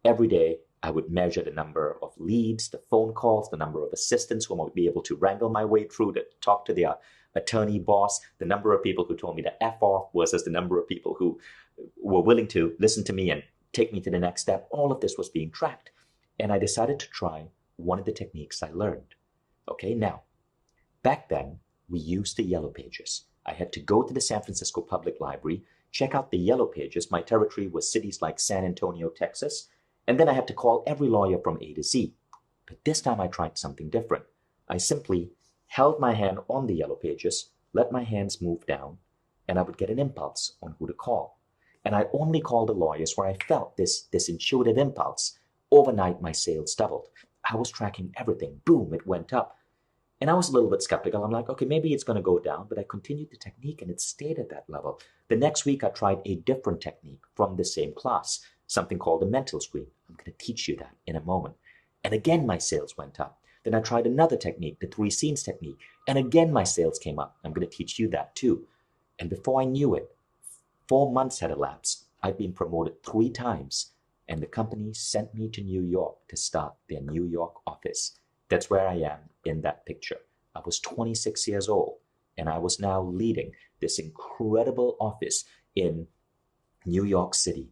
Every day, I would measure the number of leads, the phone calls, the number of assistants whom I would be able to wrangle my way through to talk to their attorney boss, the number of people who told me to F off versus the number of people who were willing to listen to me and take me to the next step. All of this was being tracked. And I decided to try one of the techniques I learned. Okay, now, back then, we used the yellow pages. I had to go to the San Francisco Public Library, check out the yellow pages. My territory was cities like San Antonio, Texas, and then I had to call every lawyer from A to Z. But this time I tried something different. I simply held my hand on the yellow pages, let my hands move down, and I would get an impulse on who to call. And I only called the lawyers where I felt this intuitive impulse. Overnight, my sales doubled. I was tracking everything. Boom, it went up. And I was a little bit skeptical. I'm like, okay, maybe it's going to go down, but I continued the technique and it stayed at that level. The next week, I tried a different technique from the same class, something called a mental screen. I'm going to teach you that in a moment. And again, my sales went up. Then I tried another technique, the 3 scenes technique. And again, my sales came up. I'm going to teach you that too. And before I knew it, 4 months had elapsed. I'd been promoted 3 times. And the company sent me to New York to start their New York office. That's where I am in that picture. I was 26 years old, and I was now leading this incredible office in New York City.